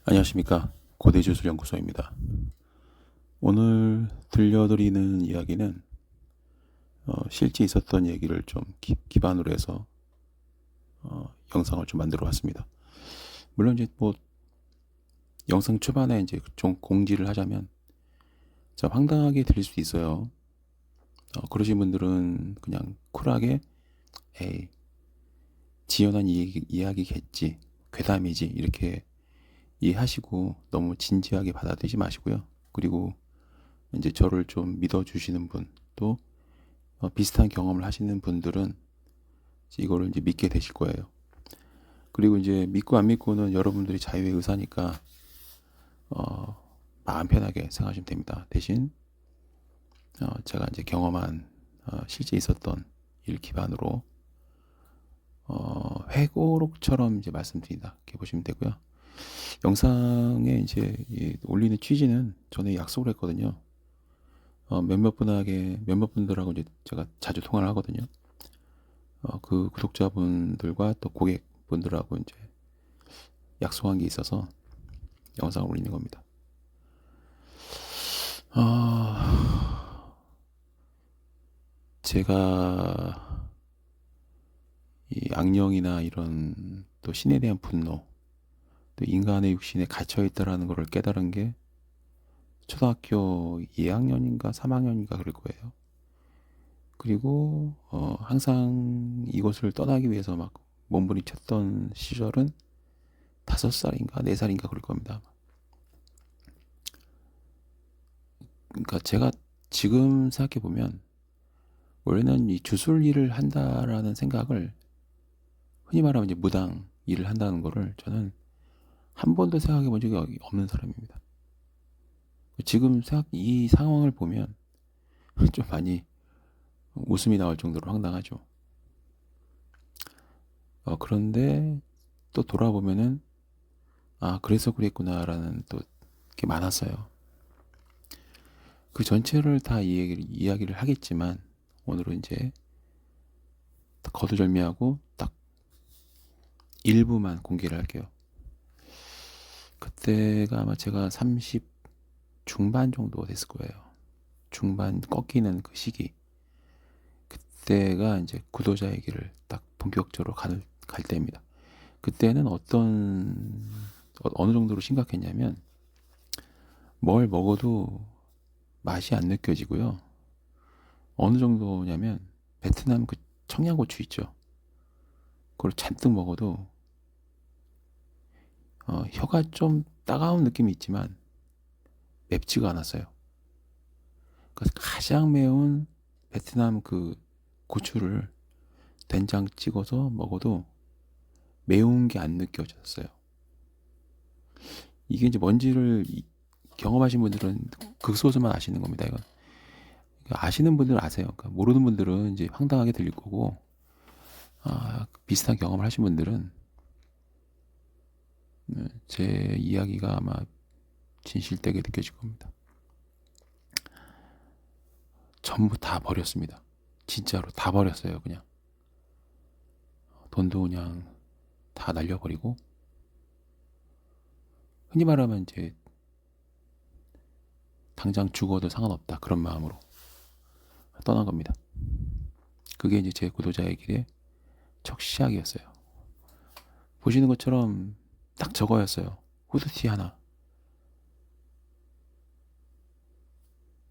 안녕하십니까. 고대주술연구소입니다. 오늘 들려드리는 이야기는 실제 있었던 얘기를 좀 기반으로 해서 영상을 좀 만들어 봤습니다. 물론 이제 뭐 영상 초반에 이제 좀 공지를 하자면 자, 황당하게 들릴 수도 있어요. 그러신 분들은 그냥 쿨하게 에이 지어낸 이야기겠지, 괴담이지 이렇게 이해하시고 너무 진지하게 받아들이지 마시고요. 그리고 이제 저를 좀 믿어주시는 분, 또 비슷한 경험을 하시는 분들은 이거를 이제 믿게 되실 거예요. 그리고 이제 믿고 안 믿고는 여러분들이 자유의 의사니까 어, 마음 편하게 생각하시면 됩니다. 대신 제가 이제 경험한 실제 있었던 일 기반으로 회고록처럼 이제 말씀드린다 이렇게 보시면 되고요. 영상에 이제 올리는 취지는 전에 약속을 했거든요. 몇몇 분들하고 이제 제가 자주 통화를 하거든요. 그 구독자분들과 또 고객분들하고 이제 약속한 게 있어서 영상을 올리는 겁니다. 제가 이 악령이나 이런 또 신에 대한 분노, 또 인간의 육신에 갇혀 있다라는 것을 깨달은 게 초등학교 2학년인가 3학년인가 그럴 거예요. 그리고 항상 이곳을 떠나기 위해서 막 몸부림쳤던 시절은 5살인가 4살인가 그럴 겁니다. 그러니까 제가 지금 생각해 보면 원래는 이 주술 일을 한다라는 생각을, 흔히 말하면 이제 무당 일을 한다는 거를 저는 한 번도 생각해 본 적이 없는 사람입니다. 지금 이 상황을 보면 좀 많이 웃음이 나올 정도로 황당하죠. 그런데 또 돌아보면은 그래서 그랬구나라는 또 게 많았어요. 그 전체를 다 이야기를 하겠지만 오늘은 이제 거두절미하고 딱 일부만 공개를 할게요. 그때가 아마 제가 30 중반 정도 됐을 거예요. 중반 꺾이는 그 시기. 그때가 이제 구도자 얘기를 딱 본격적으로 갈 때입니다. 그때는 어느 정도로 심각했냐면 뭘 먹어도 맛이 안 느껴지고요. 어느 정도냐면 베트남 그 청양고추 있죠. 그걸 잔뜩 먹어도 혀가 좀 따가운 느낌이 있지만 맵지가 않았어요. 그래서 가장 매운 베트남 그 고추를 된장 찍어서 먹어도 매운 게 안 느껴졌어요. 이게 이제 뭔지를 경험하신 분들은 극소수만 아시는 겁니다. 이건 아시는 분들은 아세요. 그러니까 모르는 분들은 이제 황당하게 들릴 거고, 비슷한 경험을 하신 분들은 제 이야기가 아마 진실되게 느껴질 겁니다. 전부 다 버렸습니다. 진짜로 다 버렸어요. 그냥 돈도 그냥 다 날려버리고, 흔히 말하면 이제 당장 죽어도 상관없다 그런 마음으로 떠난 겁니다. 그게 이제 제 구도자의 길의 첫 시작이었어요. 보시는 것처럼 딱 저거였어요. 후드티 하나,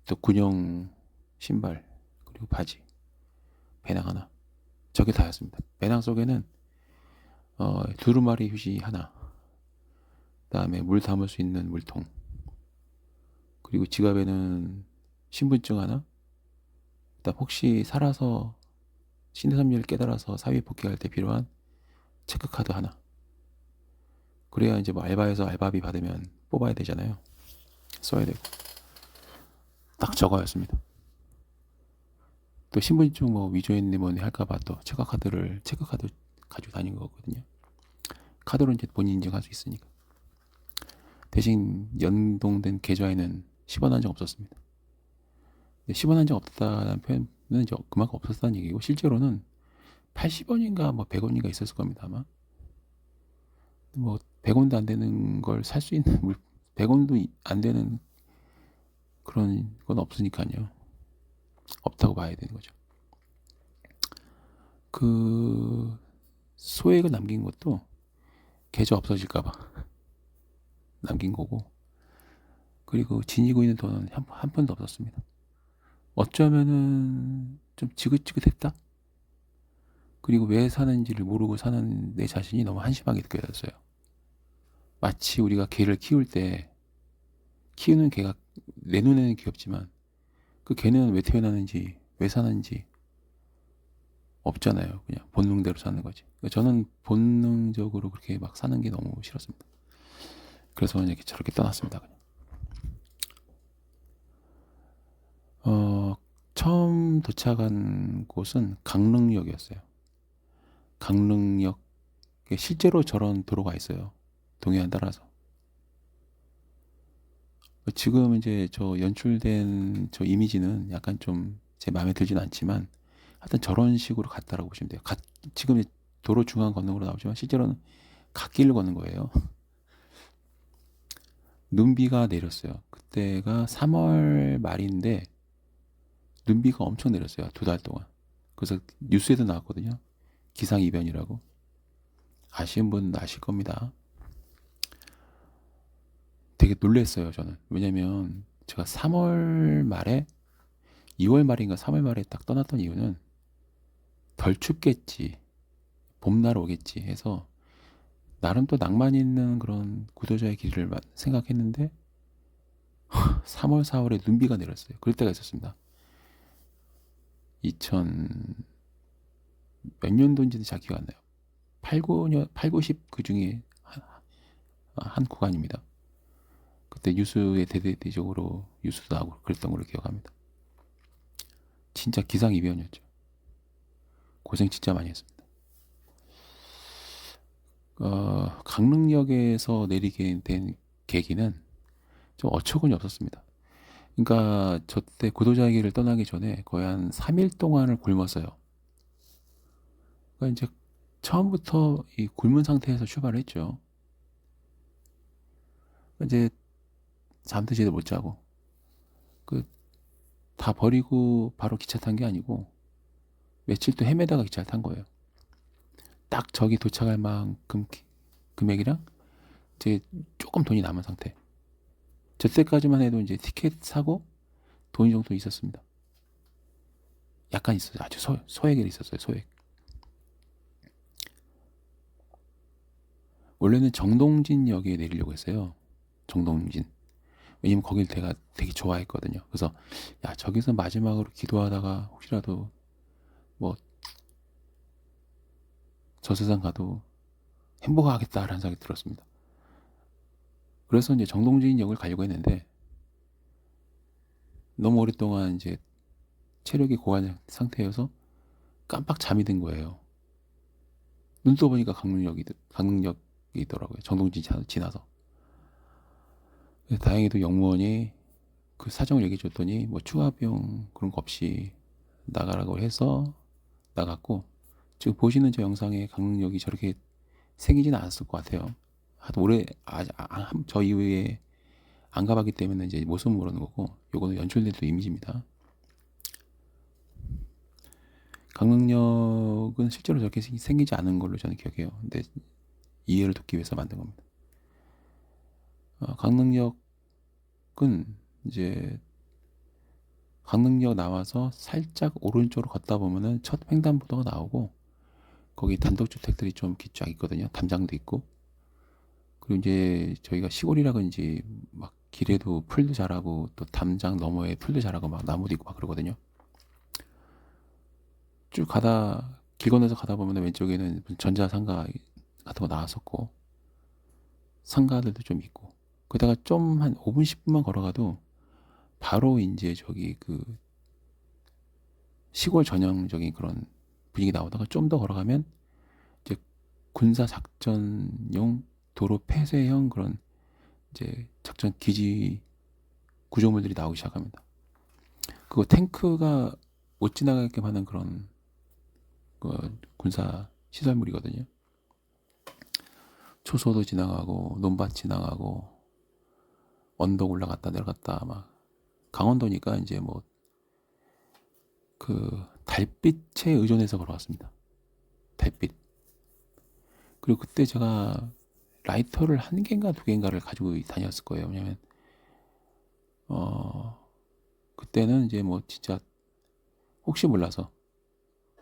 또 군용 신발, 그리고 바지, 배낭 하나. 저게 다였습니다. 배낭 속에는 두루마리 휴지 하나, 그다음에 물 담을 수 있는 물통, 그리고 지갑에는 신분증 하나, 그다음 혹시 살아서 신의 섭리를 깨달아서 사회 복귀할 때 필요한 체크카드 하나. 그래야 이제 뭐 알바에서 알바비 받으면 뽑아야 되잖아요. 써야 되고. 딱 저거였습니다. 또 신분증 뭐 위조했네 뭐네 할까봐 또 체크카드 가지고 다닌 거거든요. 카드로 이제 본인 인증할 수 있으니까. 대신 연동된 계좌에는 10원 한 장 없었습니다. 10원 한 장 없다는 표현은 이제 그만큼 없었다는 얘기고, 실제로는 80원인가 뭐 100원인가 있었을 겁니다 아마. 뭐 100원도 안 되는 걸 살 수 있는 100원도 안 되는 그런 건 없으니까요. 없다고 봐야 되는 거죠. 그 소액을 남긴 것도 계좌 없어질까봐 남긴 거고, 그리고 지니고 있는 돈은 한 푼도 없었습니다. 어쩌면은 좀 지긋지긋했다? 그리고 왜 사는지를 모르고 사는 내 자신이 너무 한심하게 느껴졌어요. 마치 우리가 개를 키울 때 키우는 개가 내 눈에는 귀엽지만 그 개는 왜 태어나는지 왜 사는지 없잖아요. 그냥 본능대로 사는 거지. 저는 본능적으로 그렇게 막 사는 게 너무 싫었습니다. 그래서 이렇게 저렇게 떠났습니다. 그냥. 처음 도착한 곳은 강릉역이었어요. 강릉역, 실제로 저런 도로가 있어요. 동해안 따라서. 지금 이제 저 연출된 저 이미지는 약간 좀 제 마음에 들진 않지만 하여튼 저런 식으로 갔다라고 보시면 돼요. 지금 도로 중앙 건너으로 나오지만 실제로는 갓길을 걷는 거예요. 눈비가 내렸어요. 그때가 3월 말인데 눈비가 엄청 내렸어요. 2달 동안. 그래서 뉴스에도 나왔거든요. 기상이변이라고. 아시는 분 아실 겁니다. 되게 놀랐어요, 저는. 왜냐면 제가 3월 말에 2월 말인가 3월 말에 딱 떠났던 이유는 덜 춥겠지, 봄날 오겠지 해서 나름 또 낭만 있는 그런 구도자의 길을 생각했는데 3월 4월에 눈비가 내렸어요. 그럴 때가 있었습니다. 2000 몇 년도인지는 잘 기억 안 나요. 8, 9년, 8, 90 그 중에 한 구간입니다. 그때 뉴스에 대대적으로 뉴스도 나오고 그랬던 걸로 기억합니다. 진짜 기상이변이었죠. 고생 진짜 많이 했습니다. 강릉역에서 내리게 된 계기는 좀 어처구니 없었습니다. 그러니까 저때 구도자의 길을 떠나기 전에 거의 한 3일 동안을 굶었어요. 그러니까 이제 처음부터 이 굶은 상태에서 출발을 했죠. 이제 잠도 제대로 못 자고 그 다 버리고 바로 기차 탄 게 아니고 며칠 또 헤매다가 기차를 탄 거예요. 딱 저기 도착할 만큼 금액이랑 이제 조금 돈이 남은 상태. 저 때까지만 해도 이제 티켓 사고 돈이 정도 있었습니다. 약간 있었어요. 아주 소액이 있었어요. 소액. 원래는 정동진역에 내리려고 했어요. 정동진. 왜냐면 거길 제가 되게 좋아했거든요. 그래서 야, 저기서 마지막으로 기도하다가 혹시라도 뭐 저 세상 가도 행복하겠다라는 생각이 들었습니다. 그래서 이제 정동진역을 가려고 했는데 너무 오랫동안 이제 체력이 고갈된 상태여서 깜빡 잠이 든 거예요. 눈 떠보니까 강릉역이더라고요. 정동진 지나서. 다행히도 영무원이 그 사정을 얘기해 줬더니 뭐 추가 비용 그런 거 없이 나가라고 해서 나갔고, 지금 보시는 저 영상에 강릉역이 저렇게 생기진 않았을 것 같아요. 하도 오래 저 이후에 안 가봤기 때문에 이제 모습 모르는 거고, 요거는 연출된 또 이미지입니다. 강릉역은 실제로 저렇게 생기지 않은 걸로 저는 기억해요. 근데 이해를 돕기 위해서 만든 겁니다. 강릉역은 이제 강릉역 나와서 살짝 오른쪽으로 걷다 보면은 첫 횡단보도가 나오고 거기 단독주택들이 좀 쫙 있거든요. 담장도 있고. 그리고 이제 저희가 시골이라 그런지 막 길에도 풀도 자라고 또 담장 너머에 풀도 자라고 막 나무도 있고 막 그러거든요. 쭉 길 건너서 가다 보면 왼쪽에는 전자상가 같은 거 나왔었고 상가들도 좀 있고, 그러다가 좀 한 5분 10분만 걸어가도 바로 이제 저기 그 시골 전형적인 그런 분위기 나오다가 좀 더 걸어가면 이제 군사 작전용 도로 폐쇄형 그런 이제 작전 기지 구조물들이 나오기 시작합니다. 그거 탱크가 못 지나가게끔 하는 그런 군사 시설물이거든요. 초소도 지나가고 논밭 지나가고 언덕 올라갔다 내려갔다 막 강원도니까 이제 뭐 그 달빛에 의존해서 걸어왔습니다. 달빛. 그리고 그때 제가 라이터를 한 개인가 두 개인가를 가지고 다녔을 거예요. 왜냐면 그때는 이제 뭐 진짜 혹시 몰라서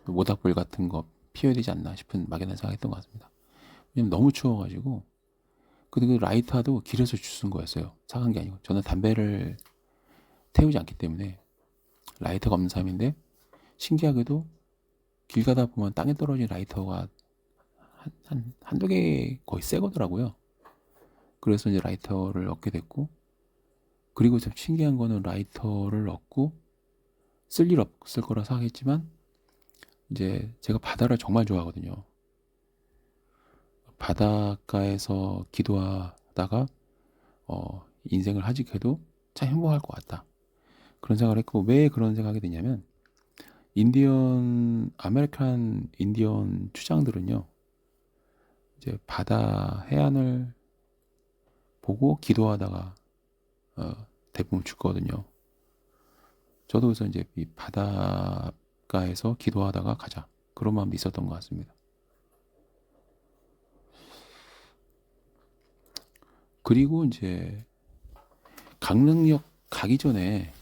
모닥불 같은 거 피워야 되지 않나 싶은 막연한 생각했던 것 같습니다. 왜냐면 너무 추워가지고. 그리고 라이터도 길에서 주운 거였어요. 사간 게 아니고. 저는 담배를 태우지 않기 때문에 라이터가 없는 사람인데 신기하게도 길 가다 보면 땅에 떨어진 라이터가 한두 개 거의 새 거더라고요. 그래서 이제 라이터를 얻게 됐고, 그리고 참 신기한 거는 라이터를 얻고 쓸 일 없을 거라 생각했지만 이제 제가 바다를 정말 좋아하거든요. 바닷가에서 기도하다가 인생을 하직해도 참 행복할 것 같다. 그런 생각을 했고, 왜 그런 생각이 드냐면 아메리칸 인디언 추장들은요, 이제 바다 해안을 보고 기도하다가 대부분 죽거든요. 저도 그래서 이제 이 바닷가에서 기도하다가 가자, 그런 마음도 있었던 것 같습니다. 그리고 이제 강릉역 가기 전에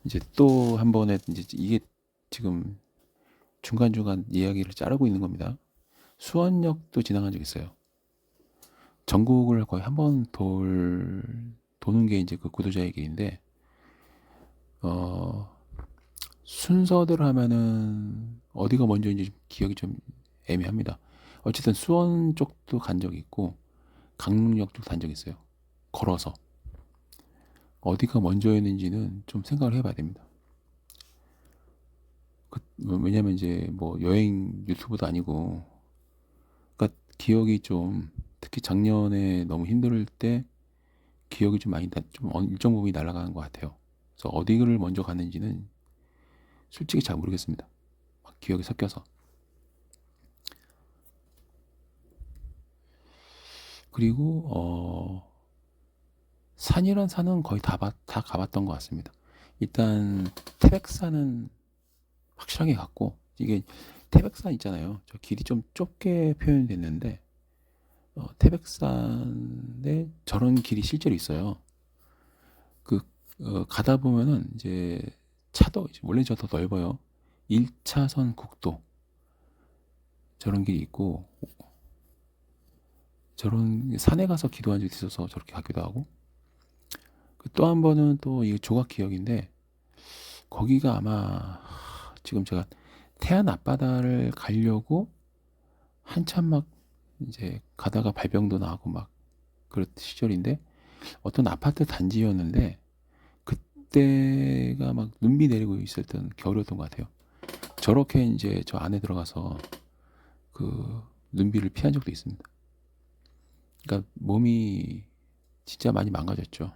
이제 또 한 번에 이제 이게 지금 중간중간 이야기를 자르고 있는 겁니다. 수원역도 지나간 적 있어요. 전국을 거의 한 번 도는 게 이제 그 구도자의 길인데, 순서대로 하면은 어디가 먼저인지 기억이 좀 애매합니다. 어쨌든 수원 쪽도 간 적이 있고 강릉역 쪽도 간 적이 있어요. 걸어서. 어디가 먼저였는지는 좀 생각을 해봐야 됩니다. 왜냐면 이제 뭐 여행 유튜브도 아니고, 그러니까 기억이 좀, 특히 작년에 너무 힘들 때 기억이 좀 많이 좀 일정 부분이 날아가는 것 같아요. 그래서 어디를 먼저 갔는지는 솔직히 잘 모르겠습니다. 막 기억이 섞여서. 그리고 산이란 산은 거의 다 가봤던 것 같습니다. 일단 태백산은 확실하게 갔고, 이게 태백산 있잖아요. 저 길이 좀 좁게 표현이 됐는데 태백산에 저런 길이 실제로 있어요. 가다 보면은 이제 차도 원래 저 더 넓어요. 1차선 국도 저런 길이 있고, 저런 산에 가서 기도한 적이 있어서 저렇게 가기도 하고, 또 한 번은 또 이 조각 기억인데, 거기가 아마 지금 제가 태안 앞바다를 가려고 한참 막 이제 가다가 발병도 나고 막 그랬 시절인데, 어떤 아파트 단지였는데 그때가 막 눈비 내리고 있을 때는 겨울이었던 것 같아요. 저렇게 이제 저 안에 들어가서 그 눈비를 피한 적도 있습니다. 그러니까 몸이 진짜 많이 망가졌죠.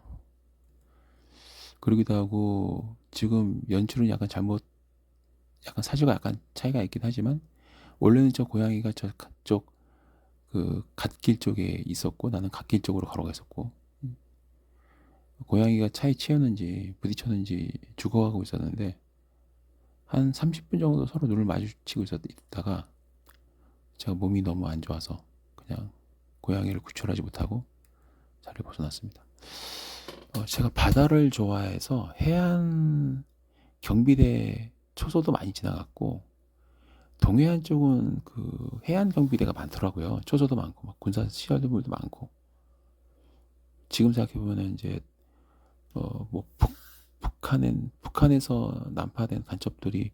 그러기도 하고 지금 연출은 약간 약간 사주가 약간 차이가 있긴 하지만, 원래는 저 고양이가 저쪽 그 갓길 쪽에 있었고 나는 갓길 쪽으로 걸어갔었고, 고양이가 차에 치였는지 부딪혔는지 죽어가고 있었는데 한 30분 정도 서로 눈을 마주치고 있다가 제가 몸이 너무 안 좋아서 그냥 고양이를 구출하지 못하고 자리를 벗어났습니다. 제가 바다를 좋아해서 해안 경비대 초소도 많이 지나갔고, 동해안 쪽은 그 해안 경비대가 많더라고요. 초소도 많고 막 군사 시설물도 많고. 지금 생각해 보면은 이제 뭐 북한에서 난파된 간첩들이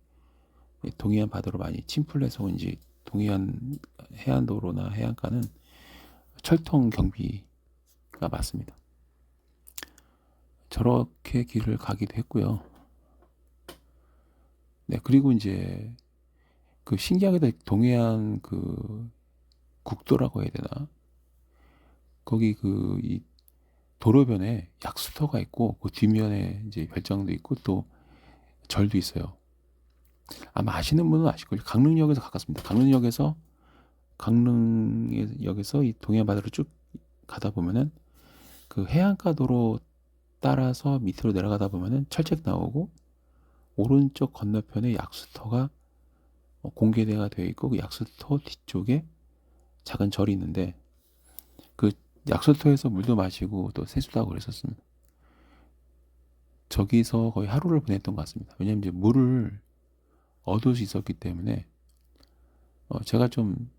동해안 바다로 많이 침풀해서 온지 동해안 해안도로나 해안가는 철통 경비가 많습니다. 저렇게 길을 가기도 했고요. 네, 그리고 이제 그 신기하게도 동해안 그 국도라고 해야 되나? 거기 그 이 도로변에 약수터가 있고 그 뒷면에 이제 별장도 있고 또 절도 있어요. 아마 아시는 분은 아실 거예요. 강릉역에서 가깝습니다. 강릉역에서 강릉역에서 이 동해바다로 쭉 가다 보면은 그 해안가 도로 따라서 밑으로 내려가다 보면은 철책 나오고 오른쪽 건너편에 약수터가 공개대가 되어 있고 그 약수터 뒤쪽에 작은 절이 있는데 그 약수터에서 물도 마시고 또 세수도 하고 그랬었습니다. 저기서 거의 하루를 보냈던 것 같습니다. 왜냐면 이제 물을 얻을 수 있었기 때문에 제가 좀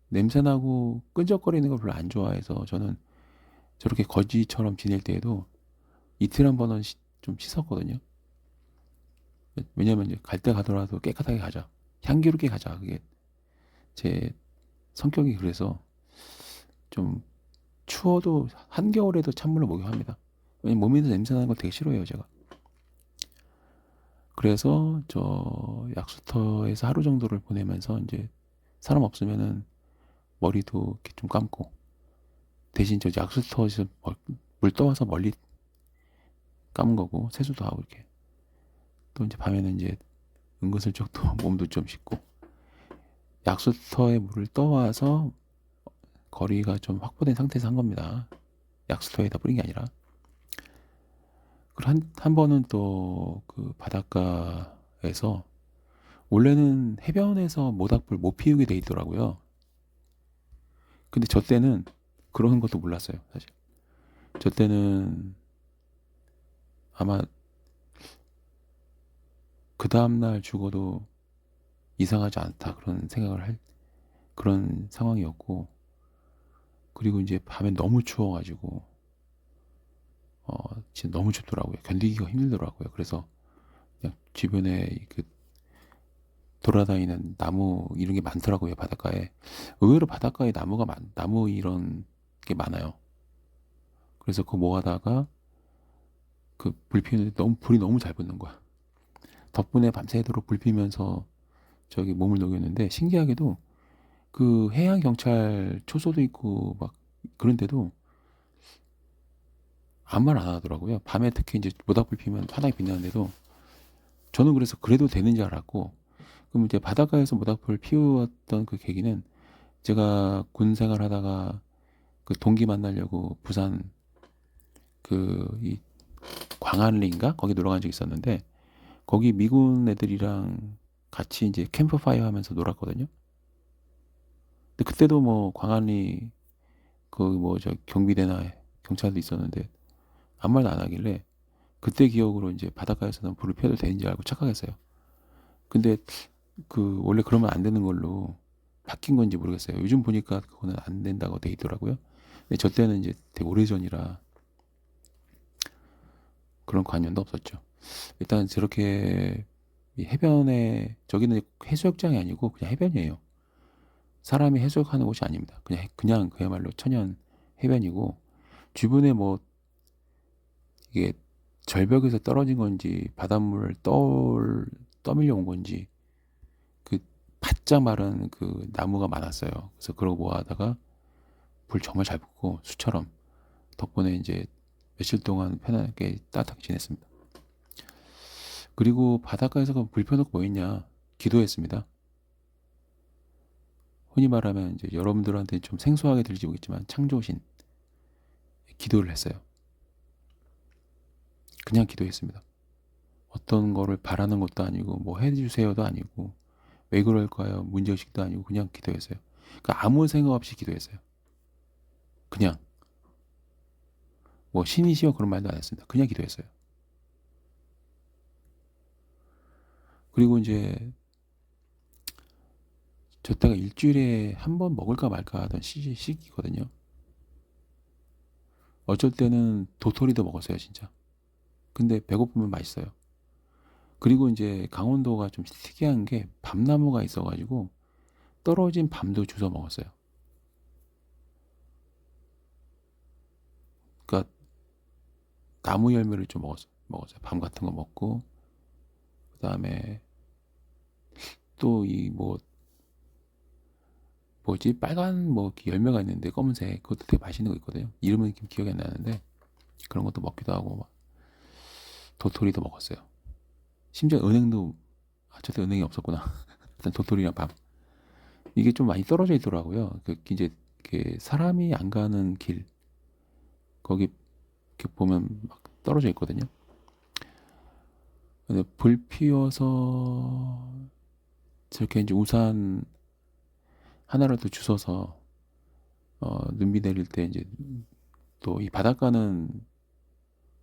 냄새나고 끈적거리는 걸 별로 안 좋아해서 저는 저렇게 거지처럼 지낼 때에도 이틀 한 번은 좀 씻었거든요. 왜냐면 이제 갈 때 가더라도 깨끗하게 가자. 향기롭게 가자. 그게 제 성격이 그래서 좀 추워도 한겨울에도 찬물로 목욕합니다. 왜냐면 몸에서 냄새 나는 걸 되게 싫어해요, 제가. 그래서 저 약수터에서 하루 정도를 보내면서 이제 사람 없으면은 머리도 이렇게 좀 감고 대신 저 약수터에서 물 떠와서 멀리 감은 거고 세수도 하고 이렇게 또 이제 밤에는 이제 은근슬쩍 또 몸도 좀 씻고 약수터에 물을 떠와서 거리가 좀 확보된 상태에서 한 겁니다. 약수터에다 뿌린 게 아니라. 그리고 한 번은 또 그 바닷가에서 원래는 해변에서 모닥불 못 피우게 돼 있더라고요. 근데 저 때는 그런 것도 몰랐어요, 사실. 저 때는 아마 그 다음날 죽어도 이상하지 않다 그런 생각을 할 그런 상황이었고 그리고 이제 밤에 너무 추워가지고 진짜 너무 춥더라고요. 견디기가 힘들더라고요. 그래서 그냥 주변에 그 돌아다니는 나무 이런 게 많더라고요. 바닷가에 의외로 바닷가에 나무 이런 게 많아요. 그래서 그거 뭐 하다가 그 불 피우는데 불이 너무 잘 붙는 거야. 덕분에 밤새도록 불 피면서 저기 몸을 녹였는데 신기하게도 그 해양 경찰 초소도 있고 막 그런데도 아무 말 안 하더라고요. 밤에 특히 이제 모닥불 피면 환하게 빛나는데도 저는 그래서 그래도 되는 줄 알았고 그럼 이제 바닷가에서 모닥불 피웠던 그 계기는 제가 군 생활하다가 그 동기 만나려고 부산 그 이 광안리인가 거기 놀러 간 적이 있었는데 거기 미군 애들이랑 같이 이제 캠프파이어 하면서 놀았거든요. 근데 그때도 뭐 광안리 그 뭐 저 경비대나 경찰도 있었는데 아무 말도 안 하길래 그때 기억으로 이제 바닷가에서는 불을 피워도 되는지 알고 착각했어요. 근데 그 원래 그러면 안 되는 걸로 바뀐 건지 모르겠어요. 요즘 보니까 그거는 안 된다고 돼 있더라고요. 근데 저 때는 이제 되게 오래전이라 그런 관념도 없었죠. 일단 저렇게 이 해변에 저기는 해수욕장이 아니고 그냥 해변이에요. 사람이 해수욕하는 곳이 아닙니다. 그냥 그야말로 천연 해변이고 주변에 뭐 이게 절벽에서 떨어진 건지 바닷물 떠밀려 온 건지 그 바짝 마른 그 나무가 많았어요. 그래서 그러고 뭐 하다가 불 정말 잘 붙고 수처럼 덕분에 이제 며칠 동안 편하게 따뜻하게 지냈습니다. 그리고 바닷가에서 불 펴놓고 뭐 했냐? 기도했습니다. 흔히 말하면 이제 여러분들한테 좀 생소하게 들리지 모르겠지만 창조신 기도를 했어요. 그냥 기도했습니다. 어떤 거를 바라는 것도 아니고 뭐 해주세요도 아니고 왜 그럴까요? 문제의식도 아니고 그냥 기도했어요. 그러니까 아무 생각 없이 기도했어요. 그냥 뭐 신이시여 그런 말도 안 했습니다. 그냥 기도했어요. 그리고 이제 저 때가 일주일에 한 번 먹을까 말까 하던 시기거든요. 어쩔 때는 도토리도 먹었어요, 진짜. 근데 배고프면 맛있어요. 그리고 이제 강원도가 좀 특이한 게 밤나무가 있어가지고 떨어진 밤도 주워 먹었어요. 그러니까 나무 열매를 좀 먹었어요. 밤 같은 거 먹고 그다음에 또 이 뭐지 빨간 뭐 열매가 있는데 검은색 그것도 되게 맛있는 거 있거든요. 이름은 기억이 안 나는데 그런 것도 먹기도 하고 막 도토리도 먹었어요. 심지어 은행도 저때 은행이 없었구나. 일단 도토리랑 밤 이게 좀 많이 떨어져 있더라고요. 이제 사람이 안 가는 길 거기 이렇게 보면 막 떨어져 있거든요. 근데 불 피워서 저렇게 이제 우산 하나라도 주워서 눈비 내릴 때 이제 또 이 바닷가는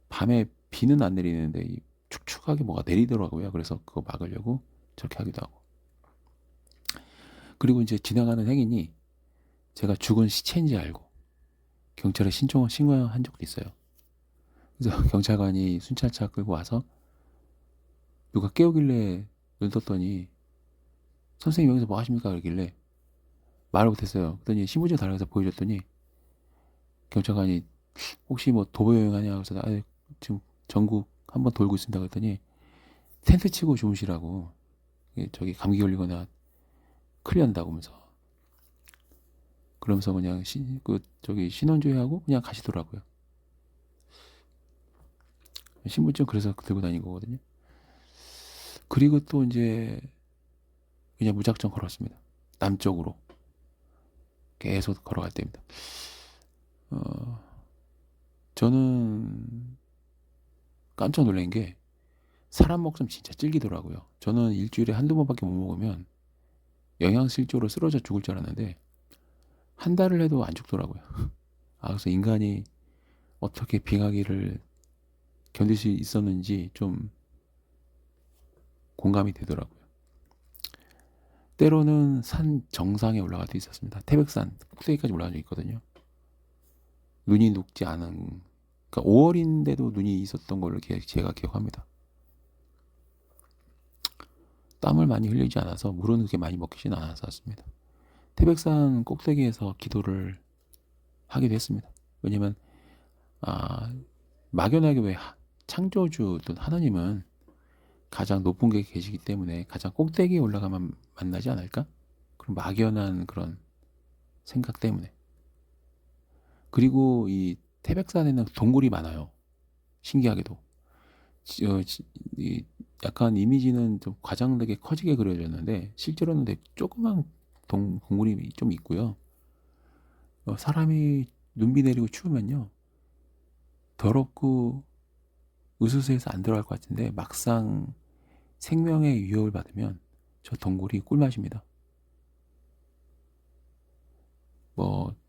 밤에 비는 안 내리는데 이 축축하게 뭐가 내리더라고요. 그래서 그거 막으려고 저렇게 하기도 하고. 그리고 이제 지나가는 행인이 제가 죽은 시체인지 알고 경찰에 신고한 적도 있어요. 그래서 경찰관이 순찰차 끌고 와서 누가 깨우길래 눈 떴더니 선생님 여기서 뭐 하십니까? 그러길래 말을 못했어요. 그랬더니 신분증 달라서 보여줬더니 경찰관이 혹시 뭐 도보 여행하냐? 그래서 지금 전국 한번 돌고 있습니다. 그랬더니 텐트 치고 주무시라고 저기 감기 걸리거나 큰일 난다고 하면서 그러면서 그냥 저기 신원조회하고 그냥 가시더라고요. 신분증 그래서 들고 다닌 거거든요. 그리고 또 이제 그냥 무작정 걸었습니다. 남쪽으로 계속 걸어갈 때입니다. 저는 깜짝 놀란 게 사람 목숨 진짜 찔기더라고요. 저는 일주일에 한두 번밖에 못 먹으면 영양실조로 쓰러져 죽을 줄 알았는데 한 달을 해도 안 죽더라고요. 그래서 인간이 어떻게 빙하기를 견딜 수 있었는지 좀 공감이 되더라고요. 때로는 산 정상에 올라갈 때 있었습니다. 태백산 꼭대기까지 올라간 적 있거든요. 눈이 녹지 않은, 그러니까 5월인데도 눈이 있었던 걸로 제가 기억합니다. 땀을 많이 흘리지 않아서 물은 그렇게 많이 먹히진 않았었습니다. 태백산 꼭대기에서 기도를 하기도 했습니다. 왜냐면 막연하게 왜 창조주 또 하나님은 가장 높은 게 계시기 때문에 가장 꼭대기에 올라가면 만나지 않을까? 그런 막연한 그런 생각 때문에. 그리고 이 태백산에는 동굴이 많아요. 신기하게도. 약간 이미지는 좀 과장되게 커지게 그려졌는데 실제로는 되게 조그만 동굴이 좀 있고요. 사람이 눈비 내리고 추우면요. 더럽고 으스스해서 안 들어갈 것 같은데 막상 생명의 위협을 받으면 저 동굴이 꿀맛입니다.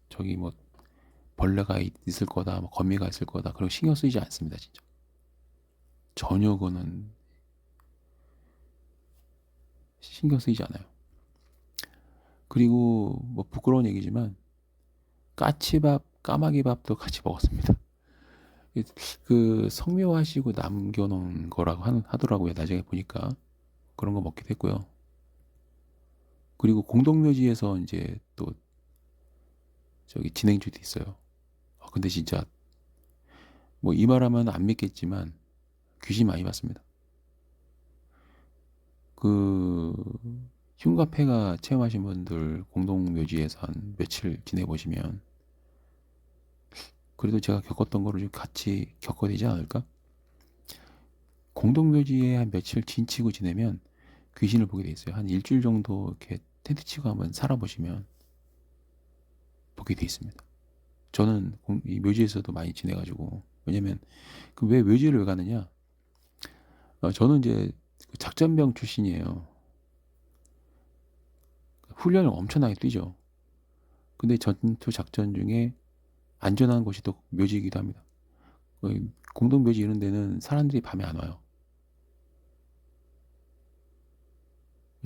저기 벌레가 있을 거다, 거미가 있을 거다, 그런 신경 쓰이지 않습니다, 진짜. 전혀 그거는 신경 쓰이지 않아요. 그리고 부끄러운 얘기지만 까치밥, 까마귀밥도 같이 먹었습니다. 성묘하시고 남겨놓은 거라고 하더라고요. 나중에 보니까 그런 거 먹기도 했고요. 그리고 공동묘지에서 이제 또 저기 진행주도 있어요. 근데 진짜 이 말하면 안 믿겠지만 귀신 많이 봤습니다. 흉가폐가 체험하신 분들 공동묘지에서 한 며칠 지내보시면 그래도 제가 겪었던 거를 좀 같이 겪어야 되지 않을까? 공동묘지에 한 며칠 진치고 지내면 귀신을 보게 돼 있어요. 한 일주일 정도 이렇게 텐트 치고 한번 살아보시면 보게 돼 있습니다. 저는 이 묘지에서도 많이 지내가지고 왜냐면 왜 묘지를 왜 가느냐? 저는 이제 작전병 출신이에요. 훈련을 엄청나게 뛰죠. 근데 전투 작전 중에 안전한 곳이 또 묘지이기도 합니다. 공동묘지 이런 데는 사람들이 밤에 안 와요.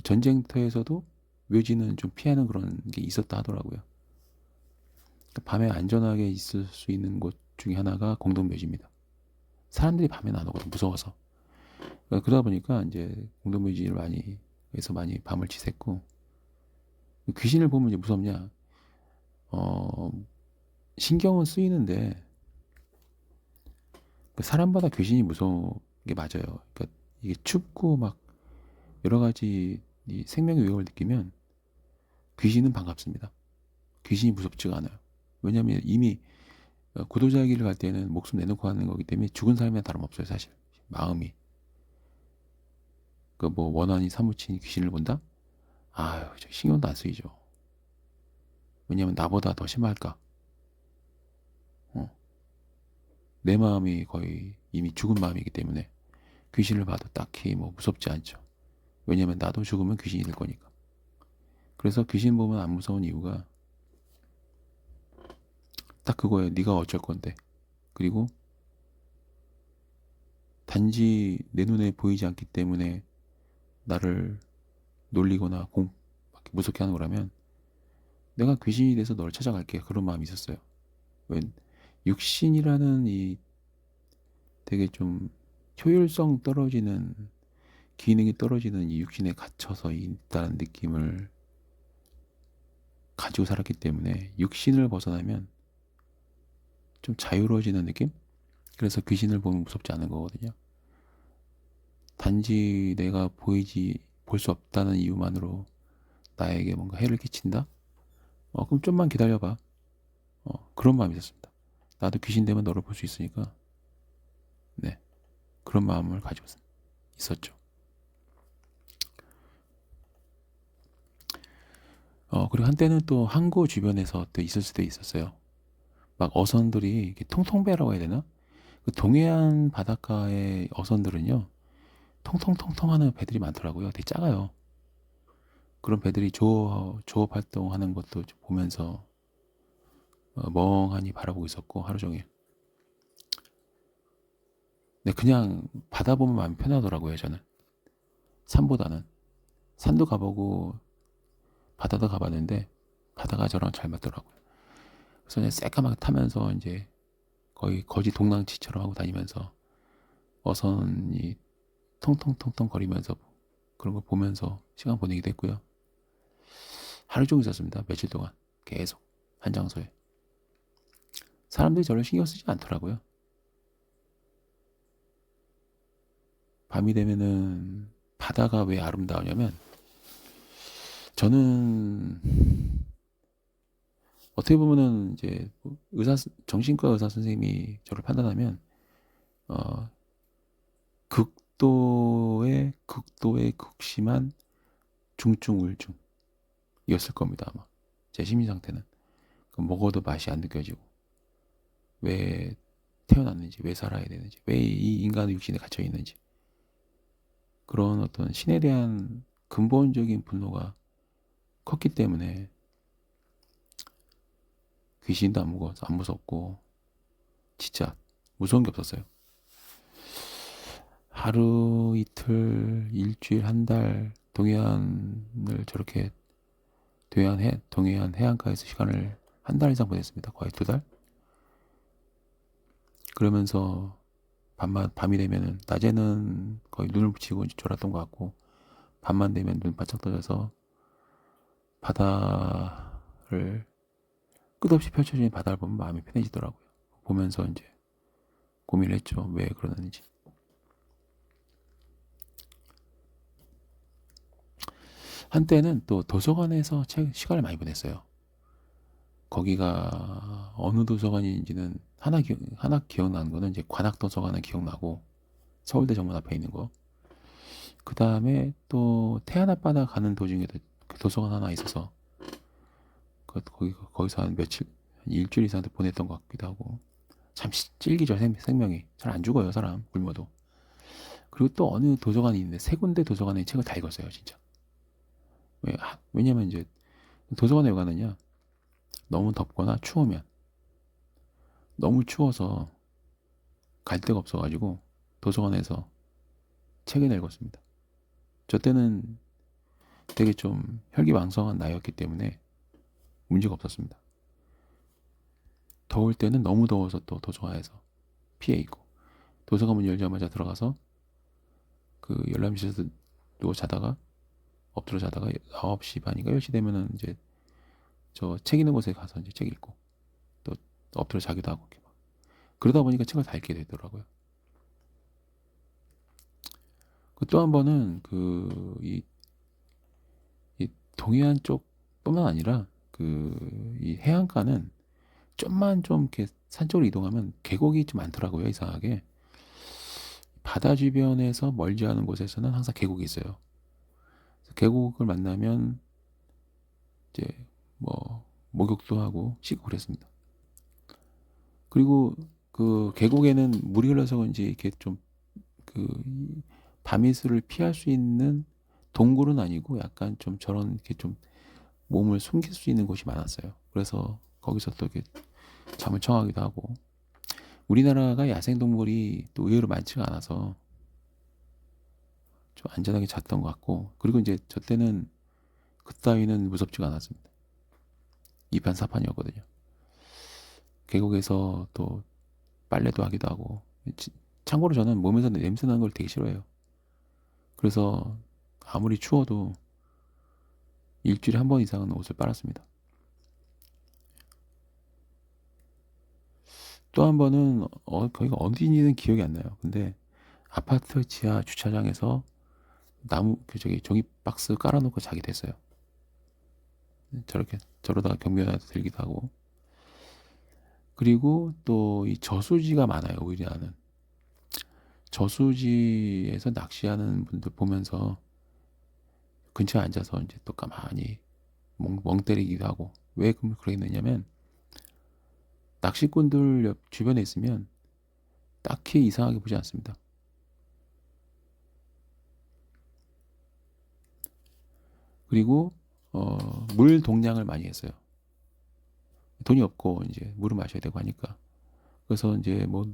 전쟁터에서도 묘지는 좀 피하는 그런 게 있었다 하더라고요. 밤에 안전하게 있을 수 있는 곳 중에 하나가 공동묘지입니다. 사람들이 밤에는 안 오거든요. 무서워서. 그러다 보니까 이제 공동묘지를 많이 밤을 지샜고 귀신을 보면 이제 무섭냐? 신경은 쓰이는데 사람마다 귀신이 무서운 게 맞아요. 그러니까 이게 춥고 막 여러 가지 이 생명의 위협을 느끼면 귀신은 반갑습니다. 귀신이 무섭지가 않아요. 왜냐하면 이미 구도자 길을 갈 때는 목숨 내놓고 하는 거기 때문에 죽은 사람이랑 다름없어요. 사실 마음이 원한이 사무친 귀신을 본다? 저 신경도 안 쓰이죠. 왜냐면 나보다 더 심할까? 내 마음이 거의 이미 죽은 마음이기 때문에 귀신을 봐도 딱히 뭐 무섭지 않죠. 왜냐면 나도 죽으면 귀신이 될 거니까. 그래서 귀신 보면 안 무서운 이유가 딱 그거예요. 네가 어쩔 건데. 그리고 단지 내 눈에 보이지 않기 때문에 나를 놀리거나 무섭게 하는 거라면 내가 귀신이 돼서 너를 찾아갈게. 그런 마음이 있었어요. 왜 육신이라는 이 되게 좀 효율성 떨어지는 기능이 떨어지는 이 육신에 갇혀서 있다는 느낌을 가지고 살았기 때문에 육신을 벗어나면 좀 자유로워지는 느낌? 그래서 귀신을 보면 무섭지 않은 거거든요. 단지 내가 볼 수 없다는 이유만으로 나에게 뭔가 해를 끼친다? 그럼 좀만 기다려봐. 그런 마음이 있었습니다. 나도 귀신 되면 너를 볼 수 있으니까, 네. 그런 마음을 가지고 있었죠. 그리고 한때는 또 항구 주변에서 또 있을 수도 있었어요. 막 어선들이 이렇게 통통배라고 해야 되나? 그 동해안 바닷가의 어선들은요, 통통통통 하는 배들이 많더라고요. 되게 작아요. 그런 배들이 조업 활동하는 것도 보면서 멍하니 바라보고 있었고, 하루 종일. 근데 그냥 바다 보면 마음이 편하더라고요, 저는. 산보다는. 산도 가보고, 바다도 가봤는데, 바다가 저랑 잘 맞더라고요. 그래서 그냥 새까맣게 타면서 이제 거의 거지 동랑치처럼 하고 다니면서 어선이 통통통통 거리면서 그런 거 보면서 시간 보내기도 했고요. 하루 종일 있었습니다. 며칠 동안. 계속. 한 장소에. 사람들이 저를 신경 쓰지 않더라고요. 밤이 되면은 바다가 왜 아름다우냐면 저는 어떻게 보면은 이제 정신과 의사 선생님이 저를 판단하면 어, 극도의 극심한 중증 우울증이었을 겁니다, 아마. 제 심리 상태는. 먹어도 맛이 안 느껴지고 왜 태어났는지, 왜 살아야 되는지, 왜 이 인간의 육신에 갇혀 있는지, 그런 어떤 신에 대한 근본적인 분노가 컸기 때문에 귀신도 안 무섭고 진짜 무서운 게 없었어요. 하루 이틀 일주일 한 달 동해안을 저렇게 동해안 해안가에서 시간을 한 달 이상 보냈습니다. 거의 2달. 그러면서 밤이 되면은 낮에는 거의 눈을 붙이고 졸았던 것 같고 밤만 되면 눈 바짝 떠져서 바다를 끝없이 펼쳐진 바다를 보면 마음이 편해지더라고요. 보면서 이제 고민을 했죠. 왜 그러는지. 한때는 또 도서관에서 시간을 많이 보냈어요. 거기가 어느 도서관인지는 하나 기억나는 거는 이제 관악도서관은 기억나고 서울대 정문 앞에 있는 거. 그 다음에 또 태안 앞바다 가는 도중에도 그 도서관 하나 있어서 거기서 한 며칠, 한 일주일 이상 보냈던 것 같기도 하고. 참 찔기죠, 생명이. 잘 안 죽어요, 사람 굶어도. 그리고 또 어느 도서관이 있는데 세 군데 도서관에 책을 다 읽었어요, 진짜. 왜냐면 이제 도서관에 왜 가느냐? 너무 덥거나 추우면, 너무 추워서 갈 데가 없어가지고 도서관에서 책을 읽었습니다. 저 때는 되게 좀 혈기왕성한 나이였기 때문에 문제가 없었습니다. 더울 때는 너무 더워서 또 도서관에서 피해 있고, 도서관 문 열자마자 들어가서 그 열람실에서 누워 자다가 엎드려 자다가 9시 반인가 10시 되면은 이제 저 책 있는 곳에 가서 이제 책 읽고 또 엎드려 자기도 하고 이렇게 막. 그러다 보니까 책을 다 읽게 되더라고요. 그 또 한 번은 이 동해안 쪽뿐만 아니라 이 해안가는 좀만 좀 이렇게 산 쪽으로 이동하면 계곡이 좀 많더라고요. 이상하게 바다 주변에서 멀지 않은 곳에서는 항상 계곡이 있어요. 계곡을 만나면 이제 뭐 목욕도 하고 씻고 그랬습니다. 그리고 그 계곡에는 물이 흘러서 그런지 이렇게 좀 그 밤이슬을 피할 수 있는 동굴은 아니고 약간 좀 저런 이렇게 좀 몸을 숨길 수 있는 곳이 많았어요. 그래서 거기서 또 이렇게 잠을 청하기도 하고, 우리나라가 야생동물이 또 의외로 많지가 않아서 좀 안전하게 잤던 것 같고, 그리고 이제 저 때는 그따위는 무섭지가 않았습니다. 이판사판이었거든요. 계곡에서 또 빨래도 하기도 하고, 참고로 저는 몸에서 냄새 나는 걸 되게 싫어해요. 그래서 아무리 추워도 일주일에 한 번 이상은 옷을 빨았습니다. 또 한 번은 거기가 어디인지는 기억이 안 나요. 근데 아파트 지하 주차장에서 나무 저기 종이 박스 깔아놓고 자게 됐어요. 저렇게 저러다가 경비원한테 들기도 하고. 그리고 또 이 저수지가 많아요. 우리나라는 저수지에서 낚시하는 분들 보면서 근처에 앉아서 이제 또 가만히 멍 때리기도 하고. 왜 그러겠느냐면, 낚시꾼들 주변에 있으면 딱히 이상하게 보지 않습니다. 그리고 물 동냥을 많이 했어요. 돈이 없고 이제 물을 마셔야 되고 하니까. 그래서 이제 뭐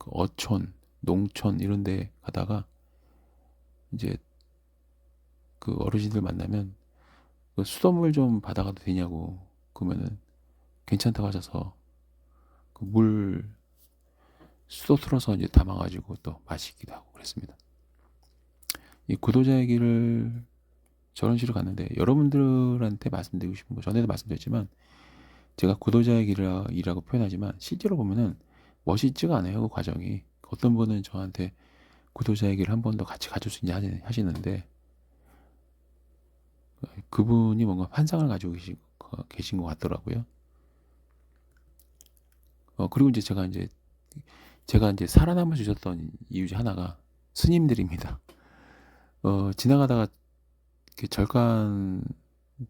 어촌, 농촌 이런 데 가다가 이제 그 어르신들 만나면 그 수돗물 좀 받아가도 되냐고, 그러면은 괜찮다고 하셔서 그 물 수도 틀어서 이제 담아가지고 또 마시기도 하고 그랬습니다. 이 구도자 얘기를 저런 식으로 갔는데, 여러분들한테 말씀드리고 싶은 거, 전에도 말씀드렸지만 제가 구도자의 길이라고 표현하지만 실제로 보면은 멋있지가 않아요. 그 과정이. 어떤 분은 저한테 구도자의 길을 한 번 더 같이 가줄 수 있냐 하시는데, 그분이 뭔가 환상을 가지고 계신 것 같더라고요. 그리고 이제 제가 이제 살아남아 주셨던 이유 중 하나가 스님들입니다. 지나가다가 이렇게 절간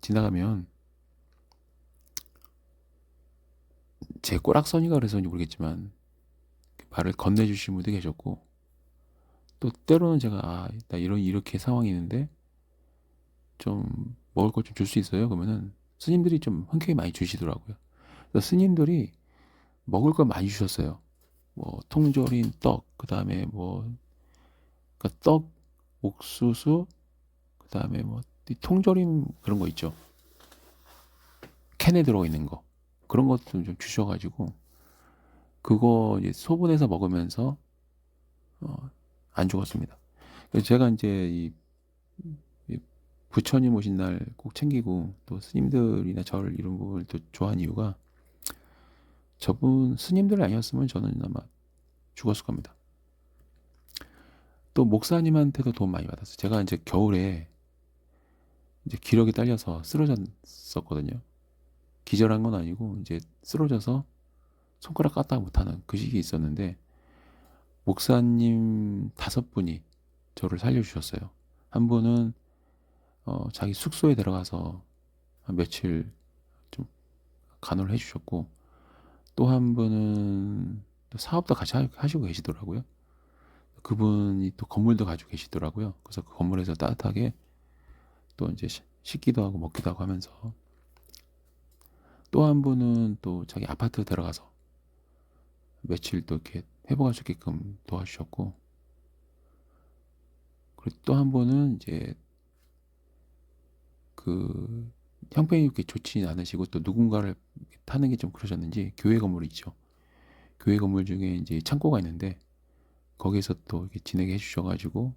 지나가면 제 꼬락서니가 그래서인지 모르겠지만 말을 건네주신 분도 계셨고, 또 때로는 제가 나 이렇게 상황이 있는데 좀 먹을 것 좀 줄 수 있어요? 그러면은 스님들이 좀 흔쾌히 많이 주시더라고요. 그래서 스님들이 먹을 걸 많이 주셨어요. 뭐 통조림, 떡, 그 다음에 뭐 그러니까 떡, 옥수수, 그 다음에 뭐 통조림 그런 거 있죠. 캔에 들어 있는 거, 그런 것도 좀 주셔가지고 그거 이제 소분해서 먹으면서 안 죽었습니다. 그래서 제가 이제 이 부처님 오신 날 꼭 챙기고, 또 스님들이나 절 이런 분을 또 좋아하는 이유가, 저분 스님들 아니었으면 저는 아마 죽었을 겁니다. 또 목사님한테도 도움 많이 받았어요. 제가 이제 겨울에 이제 기력이 딸려서 쓰러졌었거든요. 기절한 건 아니고 이제 쓰러져서 손가락 까딱 못하는 그 시기에 있었는데, 목사님 5분이 저를 살려주셨어요. 한 분은 자기 숙소에 들어가서 한 며칠 좀 간호를 해주셨고, 또 한 분은 또 사업도 같이 하시고 계시더라고요. 그분이 또 건물도 가지고 계시더라고요. 그래서 그 건물에서 따뜻하게 또 이제 씻기도 하고 먹기도 하고 하면서, 또 한 분은 또 자기 아파트 들어가서 며칠 또 이렇게 회복할 수 있게끔 도와주셨고, 그리고 또 한 분은 이제 그 형편이 그렇게 좋지 않으시고 또 누군가를 타는 게 좀 그러셨는지, 교회 건물이 있죠. 교회 건물 중에 이제 창고가 있는데 거기서 또 이렇게 지내게 해주셔가지고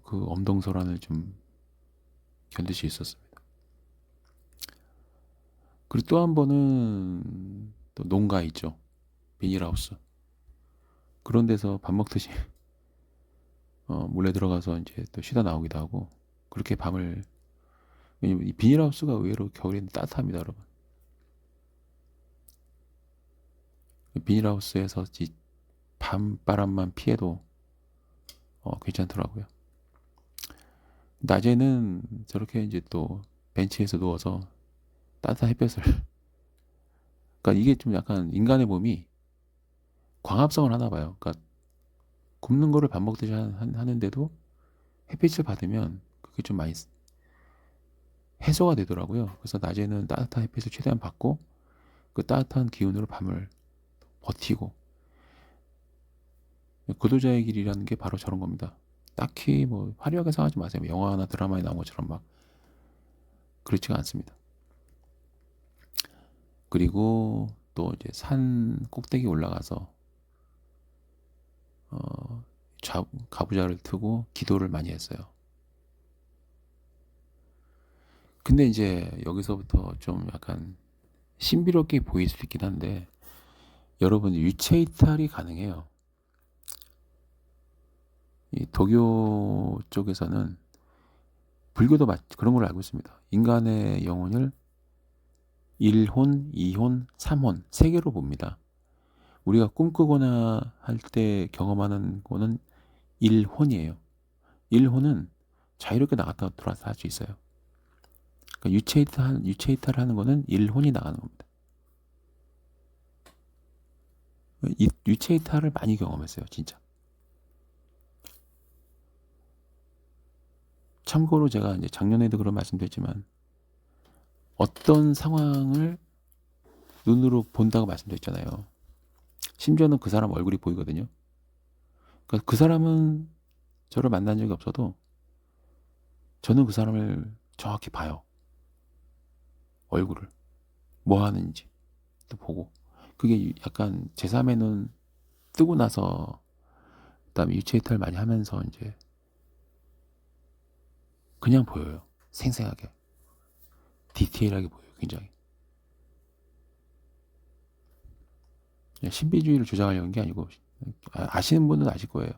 그 엄동설안을 좀 견딜 수 있었습니다. 그리고 또 한 번은 또 농가 있죠. 비닐하우스. 그런 데서 밥 먹듯이 몰래 들어가서 이제 또 쉬다 나오기도 하고, 그렇게 밤을, 왜냐면 이 비닐하우스가 의외로 겨울에는 따뜻합니다, 여러분. 비닐하우스에서 이 밤바람만 피해도 괜찮더라고요. 낮에는 저렇게 이제 또 벤치에서 누워서 따뜻한 햇볕을. 그러니까 이게 좀 약간 인간의 몸이 광합성을 하나 봐요. 그러니까 굽는 거를 밥 먹듯이 하는데도 햇빛을 받으면 그게 좀 많이 해소가 되더라고요. 그래서 낮에는 따뜻한 햇빛을 최대한 받고 그 따뜻한 기운으로 밤을 버티고, 구도자의 길이라는 게 바로 저런 겁니다. 딱히 뭐 화려하게 생각하지 마세요. 영화나 드라마에 나온 것처럼 막 그렇지가 않습니다. 그리고 또 이제 산 꼭대기 올라가서 어, 가부좌를 트고 기도를 많이 했어요. 근데 이제 여기서부터 좀 약간 신비롭게 보일 수 있긴 한데, 여러분 유체 이탈이 가능해요. 이 도교 쪽에서는, 불교도 그런 걸로 알고 있습니다. 인간의 영혼을 1혼, 2혼, 3혼 세 개로 봅니다. 우리가 꿈꾸거나 할 때 경험하는 거는 1혼이에요. 1혼은 자유롭게 나갔다 들어와서 할 수 있어요. 그러니까 유체 이탈을 하는 거는 1혼이 나가는 겁니다. 유체 이탈을 많이 경험했어요, 진짜. 참고로 제가 이제 작년에도 그런 말씀드렸지만, 어떤 상황을 눈으로 본다고 말씀드렸잖아요. 심지어는 그 사람 얼굴이 보이거든요. 그러니까 그 사람은 저를 만난 적이 없어도 저는 그 사람을 정확히 봐요. 얼굴을. 뭐 하는지 또 보고. 그게 약간 제3의 눈 뜨고 나서, 그다음에 유체 이탈 많이 하면서 이제 그냥 보여요. 생생하게. 디테일하게 보여요. 굉장히. 신비주의를 주장하려는 게 아니고, 아시는 분은 아실 거예요.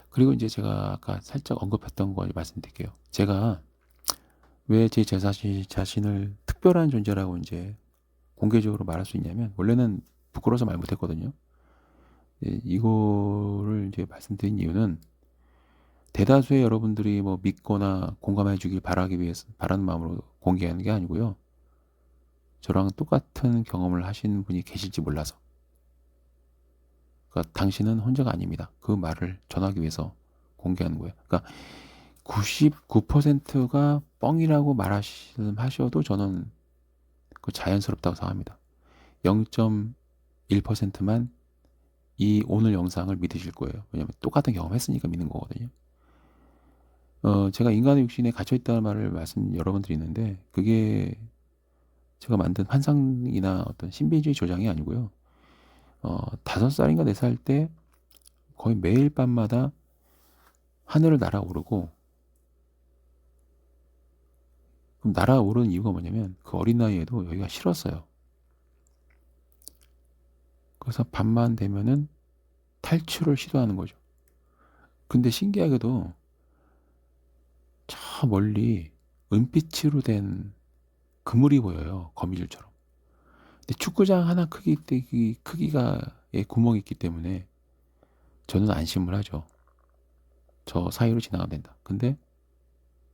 그리고 이제 제가 아까 살짝 언급했던 거 말씀드릴게요. 제가 왜 제 자신을 특별한 존재라고 이제 공개적으로 말할 수 있냐면, 원래는 부끄러워서 말 못했거든요. 이거를 이제 말씀드린 이유는, 대다수의 여러분들이 뭐 믿거나 공감해 주길 바라기 위해서, 바라는 마음으로 공개하는 게 아니고요. 저랑 똑같은 경험을 하시는 분이 계실지 몰라서. 그러니까 당신은 혼자가 아닙니다. 그 말을 전하기 위해서 공개하는 거예요. 그러니까 99%가 뻥이라고 말하셔도 저는 그 자연스럽다고 생각합니다. 0.1%만 이 오늘 영상을 믿으실 거예요. 왜냐면 똑같은 경험했으니까 믿는 거거든요. 제가 인간의 육신에 갇혀있다는 말을 여러분들이 있는데, 그게 제가 만든 환상이나 어떤 신비주의 조장이 아니고요. 5살인가 4살 때 거의 매일 밤마다 하늘을 날아오르고, 그럼 날아오르는 이유가 뭐냐면, 그 어린 나이에도 여기가 싫었어요. 그래서 밤만 되면은 탈출을 시도하는 거죠. 근데 신기하게도 저 멀리 은빛으로 된 그물이 보여요. 거미줄처럼. 근데 축구장 하나 크기가의 구멍이 있기 때문에 저는 안심을 하죠. 저 사이로 지나가면 된다. 근데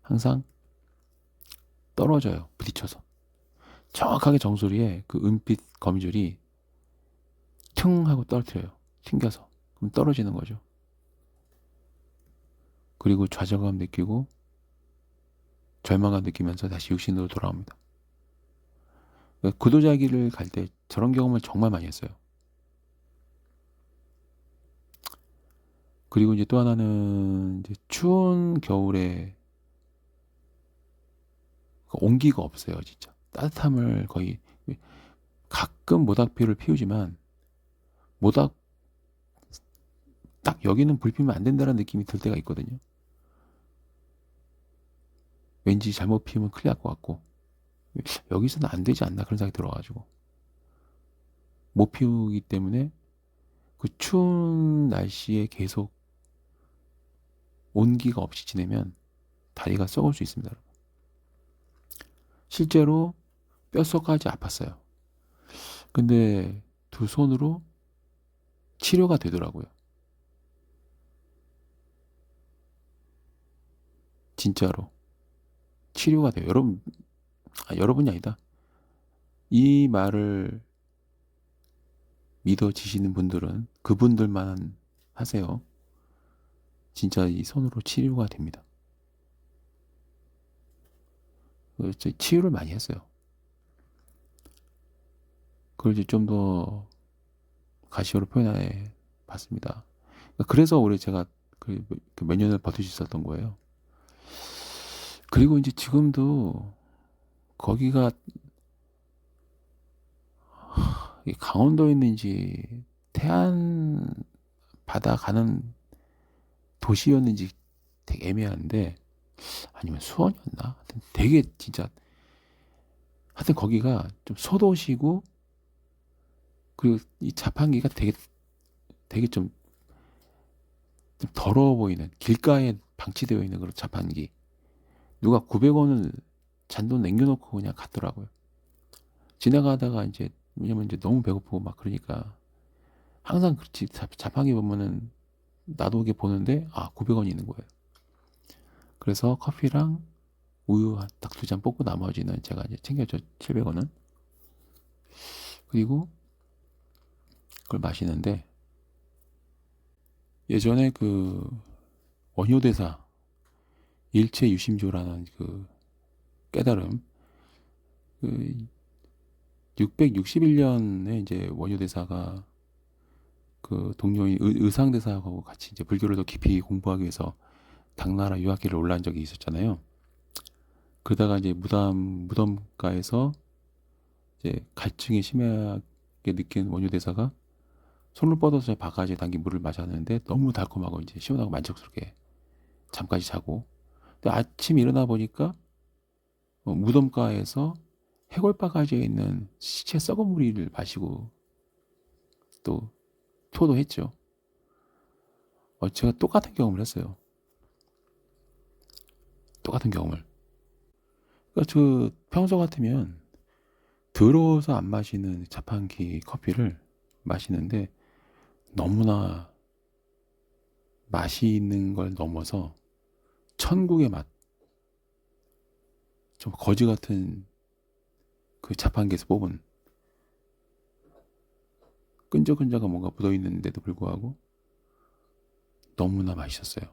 항상 떨어져요. 부딪혀서. 정확하게 정수리에 그 은빛 거미줄이 퉁 하고 떨어뜨려요. 튕겨서. 그럼 떨어지는 거죠. 그리고 좌절감 느끼고 절망감 느끼면서 다시 육신으로 돌아옵니다. 구도자기를 갈 때 저런 경험을 정말 많이 했어요. 그리고 이제 또 하나는, 이제 추운 겨울에 온기가 없어요, 진짜. 따뜻함을 거의, 가끔 모닥불을 피우지만, 모닥 딱 여기는 불 피우면 안 된다는 느낌이 들 때가 있거든요. 왠지 잘못 피우면 큰일 날 것 같고, 여기서는 안 되지 않나 그런 생각이 들어가지고 못 피우기 때문에, 그 추운 날씨에 계속 온기가 없이 지내면 다리가 썩을 수 있습니다. 실제로 뼛속까지 아팠어요. 근데 두 손으로 치료가 되더라고요. 진짜로 치료가 돼요. 여러분 여러분이 아니다. 이 말을 믿어지시는 분들은 그분들만 하세요. 진짜 이 손으로 치료가 됩니다. 치유를 많이 했어요. 그걸 이제 좀 더 가시어로 표현해 봤습니다. 그래서 올해 제가 몇 년을 버틸 수 있었던 거예요. 그리고 이제 지금도 거기가 강원도에 있는지 태안 바다 가는 도시였는지 되게 애매한데, 아니면 수원이었나? 하여튼 되게 진짜, 하여튼 거기가 좀 소도시고, 그리고 이 자판기가 되게 좀 더러워 보이는, 길가에 방치되어 있는 그런 자판기. 누가 900원을 잔돈 남겨놓고 그냥 갔더라고요. 지나가다가 이제, 왜냐면 이제 너무 배고프고 막 그러니까, 항상 그렇지, 자판기 보면은 나도 오게 보는데, 900원이 있는 거예요. 그래서 커피랑 우유 딱 2잔 뽑고 나머지는 제가 이제 챙겨줘, 700원은. 그리고 그걸 마시는데, 예전에 그 원효대사 일체유심조라는 그 깨달음, 그 661년에 이제 원효대사가 그 동료인 의상대사하고 같이 이제 불교를 더 깊이 공부하기 위해서 당나라 유학길을 올라온 적이 있었잖아요. 그러다가 이제 무덤가에서 이제 갈증이 심하게 느낀 원효대사가 손을 뻗어서 바가지에 담긴 물을 마셨는데 너무 달콤하고 이제 시원하고 만족스럽게 잠까지 자고, 근데 아침 일어나 보니까 무덤가에서 해골 바가지에 있는 시체 썩은 물을 마시고 또 토도 했죠. 제가 똑같은 경험을 했어요. 똑같은 경험을. 그러니까 평소 같으면 더러워서 안 마시는 자판기 커피를 마시는데, 너무나 맛이 있는 걸 넘어서 천국의 맛, 좀 거지 같은 그 자판기에서 뽑은 끈적끈적한 뭔가 묻어있는데도 불구하고 너무나 맛있었어요.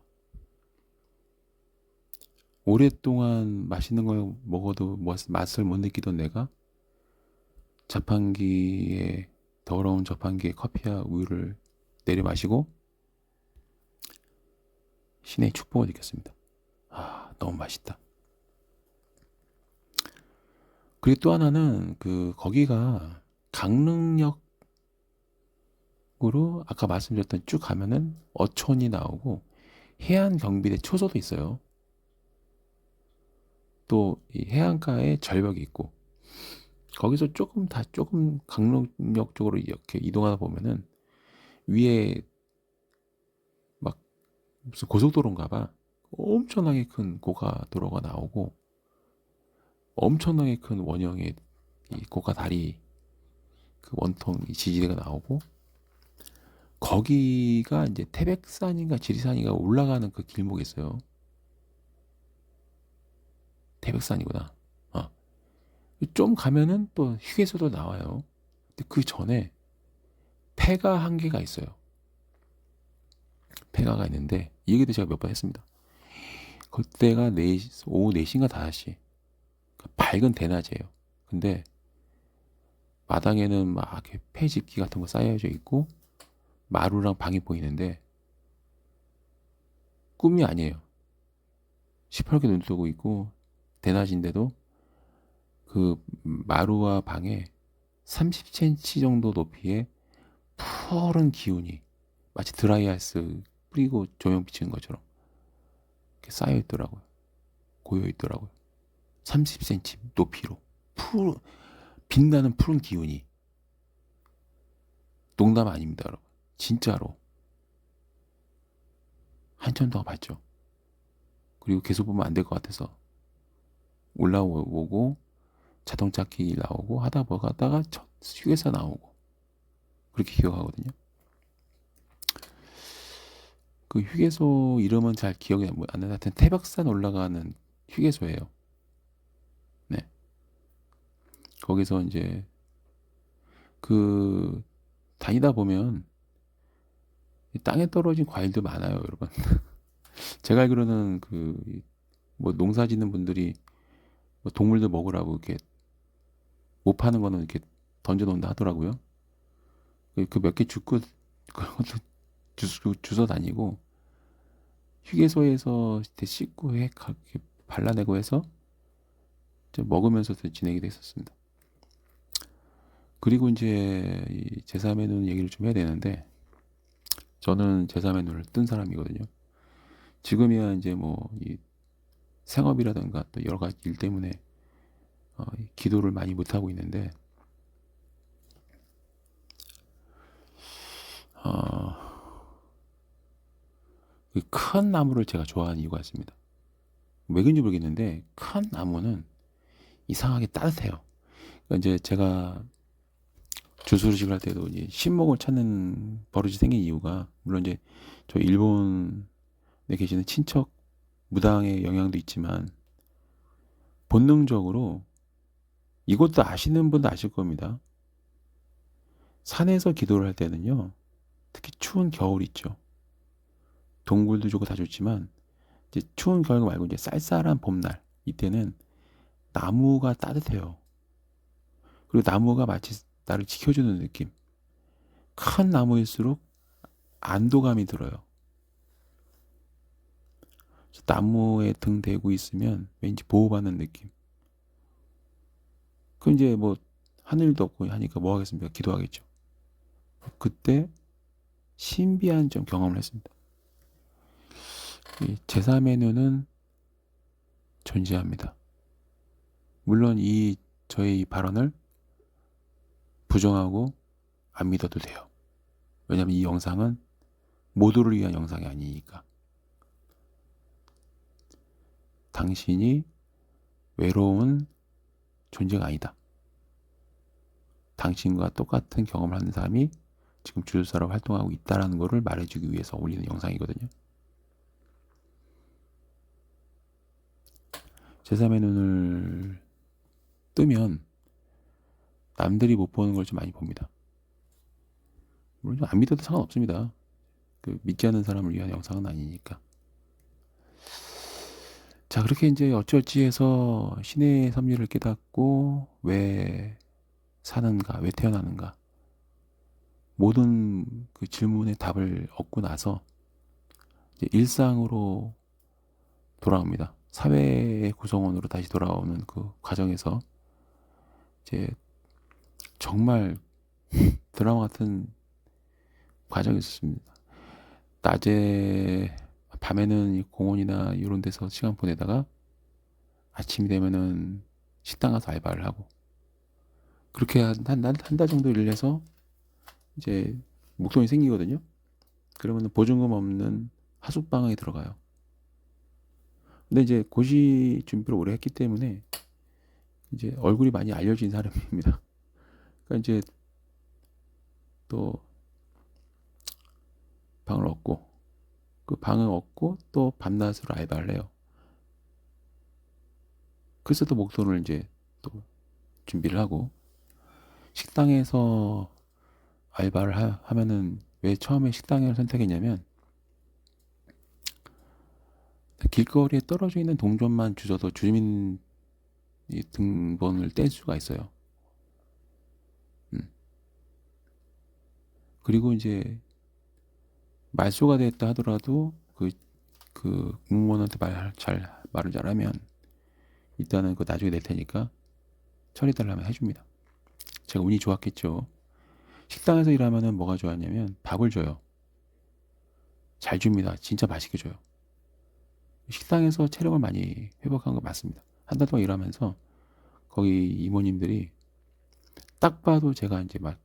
오랫동안 맛있는 걸 먹어도 맛을 못 느끼던 내가 자판기에, 더러운 자판기에 커피와 우유를 내려 마시고 신의 축복을 느꼈습니다. 너무 맛있다. 그리고 또 하나는 거기가 강릉역으로 아까 말씀드렸던 쭉 가면은 어촌이 나오고 해안 경비대 초소도 있어요. 또 이 해안가에 절벽이 있고, 거기서 조금 강릉역 쪽으로 이렇게 이동하다 보면은 위에 막 무슨 고속도로인가 봐. 엄청나게 큰 고가도로가 나오고 엄청나게 큰 원형의 이 고가 다리, 그 원통 지지대가 나오고, 거기가 이제 태백산인가 지리산인가 올라가는 그 길목이 있어요. 태백산이구나. 좀 가면은 또 휴게소도 나와요. 근데 그 전에 폐가 한 개가 있어요. 폐가가 있는데 이 얘기도 제가 몇 번 했습니다. 그때가 오후 4시인가 5시. 밝은 대낮이에요. 근데 마당에는 막 이렇게 폐집기 같은 거 쌓여져 있고 마루랑 방이 보이는데 꿈이 아니에요. 시퍼렇게 눈 뜨고 있고 대낮인데도 그 마루와 방에 30cm 정도 높이의 푸른 기운이 마치 드라이아이스 뿌리고 조명 비치는 것처럼 이렇게 쌓여 있더라고요. 고여 있더라고요. 30cm 높이로 빛나는 푸른 기운이. 농담 아닙니다, 여러분. 진짜로. 한참 동안 봤죠. 그리고 계속 보면 안 될 것 같아서 올라오고 자동차 키 나오고 하다 보다가 휴게소 나오고 그렇게 기억하거든요. 그 휴게소 이름은 잘 기억이 안 나는데 하여튼 태백산 올라가는 휴게소예요. 네. 거기서 이제 그 다니다 보면 이 땅에 떨어진 과일도 많아요, 여러분. 제가 알기로는 그 뭐 농사 짓는 분들이 뭐 동물들 먹으라고 이렇게 못 파는 거는 이렇게 던져 놓는다 하더라고요. 그 몇 개 줍고 그런 것도 주워 다니고 휴게소에서 이렇게 씻고 이렇게 발라내고 해서 좀 먹으면서 지내기도 했었습니다. 그리고 이제 이 제3의 눈 얘기를 좀 해야 되는데 저는 제3의 눈을 뜬 사람이거든요. 지금이야 이제 뭐 이 생업이라든가 또 여러 가지 일 때문에 기도를 많이 못 하고 있는데 큰 나무를 제가 좋아하는 이유가 있습니다. 왜 그런지 모르겠는데 큰 나무는 이상하게 따뜻해요. 그러니까 이제 제가 주스식을 할 때도 이제 신목을 찾는 버릇이 생긴 이유가 물론 이제 저 일본에 계시는 친척 무당의 영향도 있지만 본능적으로 이것도 아시는 분도 아실 겁니다. 산에서 기도를 할 때는요, 특히 추운 겨울 있죠. 동굴도 좋고 다 좋지만 이제 추운 겨울 말고 이제 쌀쌀한 봄날 이때는 나무가 따뜻해요. 그리고 나무가 마치 나를 지켜주는 느낌. 큰 나무일수록 안도감이 들어요. 나무에 등 대고 있으면 왠지 보호받는 느낌. 그 이제 뭐 하늘도 없고 하니까 뭐 하겠습니까? 기도하겠죠. 그때 신비한 좀 경험을 했습니다. 제3의 눈은 존재합니다. 물론 이 저의 이 발언을 부정하고 안 믿어도 돼요. 왜냐하면 이 영상은 모두를 위한 영상이 아니니까. 당신이 외로운 존재가 아니다. 당신과 똑같은 경험을 하는 사람이 지금 주술사로 활동하고 있다는 것을 말해주기 위해서 올리는 영상이거든요. 제3의 눈을 뜨면 남들이 못 보는 걸 좀 많이 봅니다. 물론 안 믿어도 상관없습니다. 그 믿지 않는 사람을 위한 영상은 아니니까. 자, 그렇게 이제 어찌어찌 해서 신의 섭리를 깨닫고 왜 사는가, 왜 태어나는가 모든 그 질문의 답을 얻고 나서 이제 일상으로 돌아옵니다. 사회의 구성원으로 다시 돌아오는 그 과정에서 이제 정말 드라마 같은 과정이 있었습니다. 낮에 밤에는 공원이나 이런 데서 시간 보내다가 아침이 되면은 식당 가서 알바를 하고 그렇게 한 달 정도 일을 해서 이제 목돈이 생기거든요. 그러면 보증금 없는 하숙방에 들어가요. 근데 이제 고시 준비를 오래 했기 때문에 이제 얼굴이 많이 알려진 사람입니다. 그러니까 이제 또 방을 얻고 그 방을 얻고 또 밤낮으로 알바를 해요. 그래서 또 목돈을 이제 또 준비를 하고 식당에서 알바를 하면은 왜 처음에 식당을 선택했냐면 길거리에 떨어져 있는 동전만 주워도 주민 등본을 뗄 수가 있어요. 그리고 이제 말소가 됐다 하더라도 그 공무원한테 말을 잘하면 일단은 그 나중에 낼 테니까 처리달라면 해줍니다. 제가 운이 좋았겠죠. 식당에서 일하면은 뭐가 좋았냐면 밥을 줘요. 잘 줍니다. 진짜 맛있게 줘요. 식당에서 체력을 많이 회복한 거 맞습니다. 한 달 동안 일하면서 거기 이모님들이 딱 봐도 제가 이제 막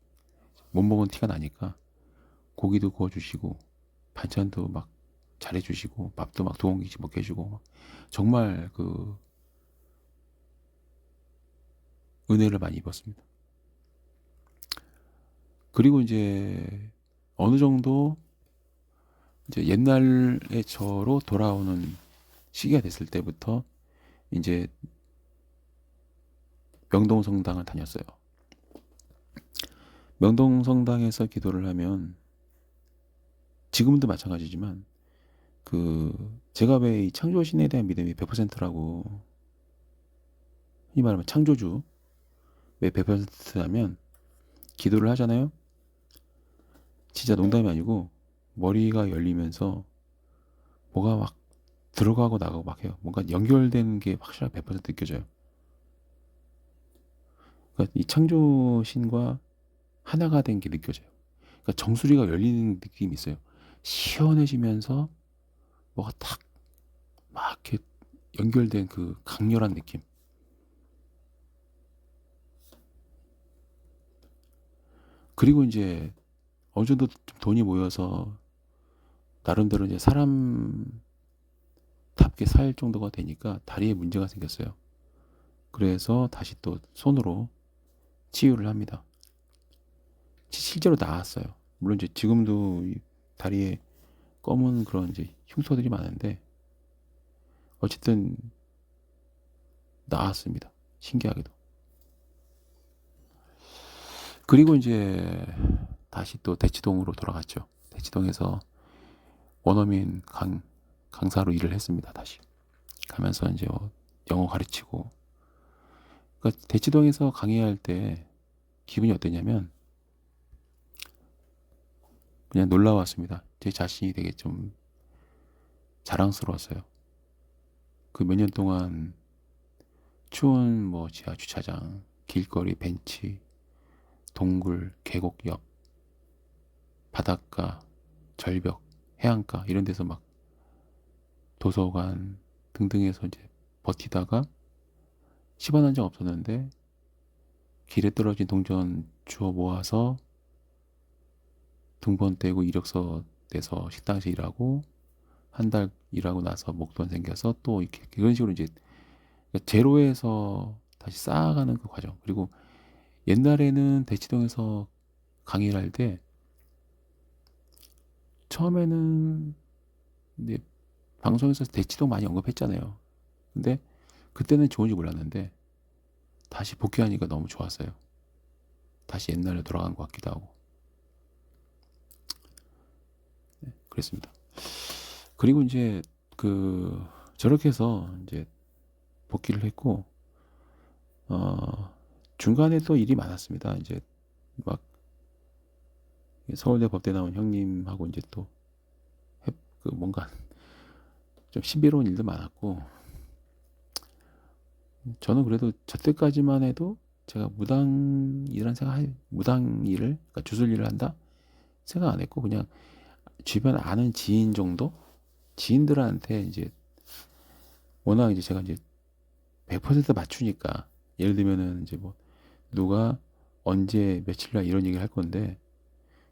못 먹은 티가 나니까 고기도 구워주시고 반찬도 막 잘해주시고 밥도 막 2공기씩 먹게 해주고 정말 그 은혜를 많이 입었습니다. 그리고 이제 어느 정도 이제 옛날의 저로 돌아오는 시기가 됐을 때부터 이제 명동성당을 다녔어요. 명동성당에서 기도를 하면 지금도 마찬가지지만 제가 왜 이 창조신에 대한 믿음이 100%라고 흔히 말하면 창조주 왜 100%냐면 기도를 하잖아요. 진짜 농담이 아니고 머리가 열리면서 뭐가 막 들어가고 나가고 막 해요. 뭔가 연결되는 게 확실하게 100% 느껴져요. 그러니까 이 창조신과 하나가 된 게 느껴져요. 그러니까 정수리가 열리는 느낌이 있어요. 시원해지면서 뭐가 탁 막 이렇게 연결된 그 강렬한 느낌. 그리고 이제 어느 정도 좀 돈이 모여서 나름대로 이제 사람답게 살 정도가 되니까 다리에 문제가 생겼어요. 그래서 다시 또 손으로 치유를 합니다. 실제로 나았어요. 물론 이제 지금도 이 다리에 검은 그런 이제 흉터들이 많은데 어쨌든 나았습니다. 신기하게도. 그리고 이제 다시 또 대치동으로 돌아갔죠. 대치동에서 원어민 강사로 일을 했습니다. 다시 가면서 이제 영어 가르치고. 그러니까 대치동에서 강의할 때 기분이 어땠냐면 그냥 놀라웠습니다. 제 자신이 되게 좀 자랑스러웠어요. 그 몇 년 동안 추운 뭐 지하 주차장, 길거리 벤치, 동굴, 계곡 옆, 바닷가, 절벽, 해안가 이런 데서 막 도서관 등등에서 이제 버티다가 10원 한 장 없었는데 길에 떨어진 동전 주워 모아서 등본 떼고 이력서 내서 식당에서 일하고 한 달 일하고 나서 목돈 생겨서 또 이렇게 이런 식으로 이제 제로에서 다시 쌓아가는 그 과정. 그리고 옛날에는 대치동에서 강의를 할 때 처음에는 이제 방송에서 대치동 많이 언급했잖아요. 근데 그때는 좋은지 몰랐는데 다시 복귀하니까 너무 좋았어요. 다시 옛날에 돌아간 것 같기도 하고. 그랬습니다. 그리고 이제 저렇게 해서 이제 복귀를 했고 중간에 또 일이 많았습니다. 이제 막 서울대 법대 나온 형님하고 이제 또 뭔가 좀 신비로운 일도 많았고 저는 그래도 저 때까지만 해도 제가 무당 일을 그러니까 주술 일을 한다 생각 안 했고 그냥 주변 아는 지인 정도 지인들한테 이제 워낙 이제 제가 이제 100% 맞추니까 예를 들면은 이제 뭐 누가 언제 며칠 날 이런 얘기를 할 건데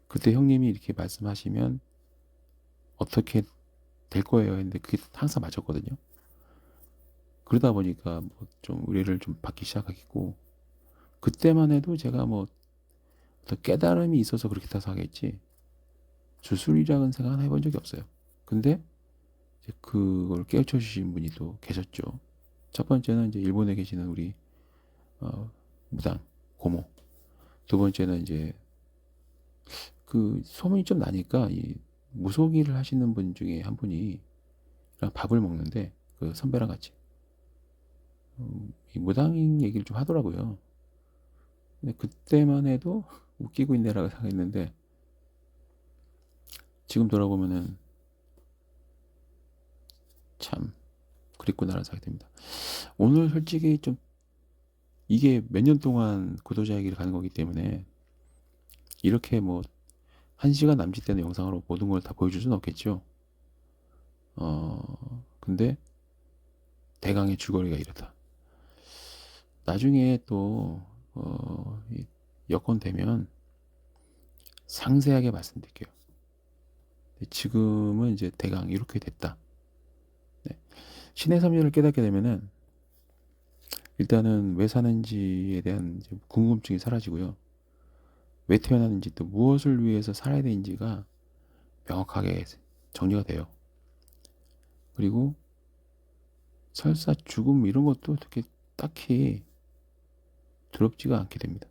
그때 형님이 이렇게 말씀하시면 어떻게 될 거예요 했는데 그게 항상 맞았거든요. 그러다 보니까 뭐 좀 의뢰를 좀 받기 시작하겠고 그때만 해도 제가 뭐 어떤 깨달음이 있어서 그렇게 타서 하겠지 주술이라는 생각은 해본 적이 없어요. 근데 이제 그걸 깨우쳐 주신 분이 또 계셨죠. 첫 번째는 이제 일본에 계시는 우리 무당 고모. 두 번째는 이제 소문이 좀 나니까 이 무속일을 하시는 분 중에 한 분이 밥을 먹는데 그 선배랑 같이 이 무당인 얘기를 좀 하더라고요. 근데 그때만 해도 웃기고 있네라고 생각했는데 지금 돌아보면은 참 그립구나라는 생각이 듭니다. 오늘 솔직히 좀 이게 몇 년 동안 구도자 얘기를 가는 거기 때문에 이렇게 뭐 1시간 남짓되는 영상으로 모든 걸 다 보여줄 수는 없겠죠. 근데 대강의 줄거리가 이렇다. 나중에 또 여건 되면 상세하게 말씀드릴게요. 지금은 이제 대강 이렇게 됐다. 네. 신의 섭리를 깨닫게 되면은 일단은 왜 사는지에 대한 궁금증이 사라지고요. 왜 태어났는지 또 무엇을 위해서 살아야 되는지가 명확하게 정리가 돼요. 그리고 설사 죽음 이런 것도 어떻게 딱히 두렵지가 않게 됩니다.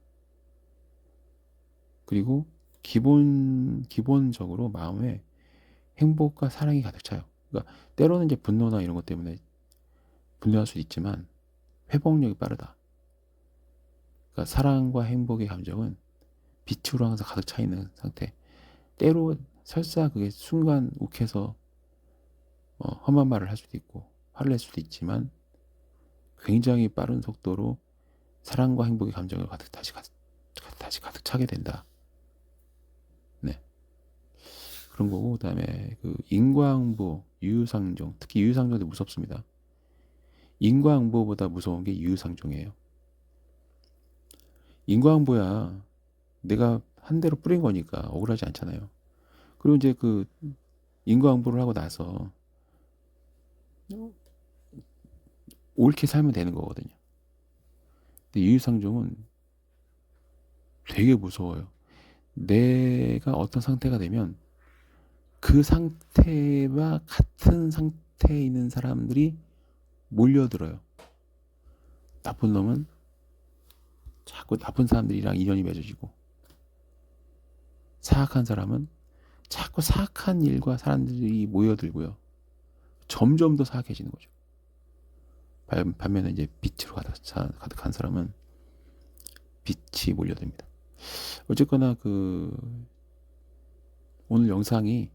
그리고 기본적으로 마음에 행복과 사랑이 가득 차요. 그러니까 때로는 이제 분노나 이런 것 때문에 분노할 수도 있지만 회복력이 빠르다. 그러니까 사랑과 행복의 감정은 빛으로 항상 가득 차 있는 상태. 때로 설사 그게 순간 욱해서 험한 말을 할 수도 있고 화를 낼 수도 있지만 굉장히 빠른 속도로 사랑과 행복의 감정을 다시 가득 차게 된다. 네. 그런 거고, 그다음에 그 인과응보, 유유상종, 특히 유유상종도 무섭습니다. 인과응보보다 무서운 게 유유상종이에요. 인과응보야 내가 한 대로 뿌린 거니까 억울하지 않잖아요. 그리고 이제 그 인과응보를 하고 나서 옳게 살면 되는 거거든요. 근데 유유상종은 되게 무서워요. 내가 어떤 상태가 되면 그 상태와 같은 상태에 있는 사람들이 몰려들어요. 나쁜 놈은 자꾸 나쁜 사람들이랑 인연이 맺어지고, 사악한 사람은 자꾸 사악한 일과 사람들이 모여들고요. 점점 더 사악해지는 거죠. 반면에 이제 빛으로 가득한 사람은 빛이 몰려듭니다. 어쨌거나 그 오늘 영상이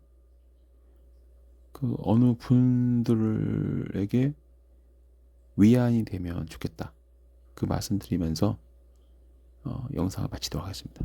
그 어느 분들에게 위안이 되면 좋겠다. 그 말씀드리면서 영상을 마치도록 하겠습니다.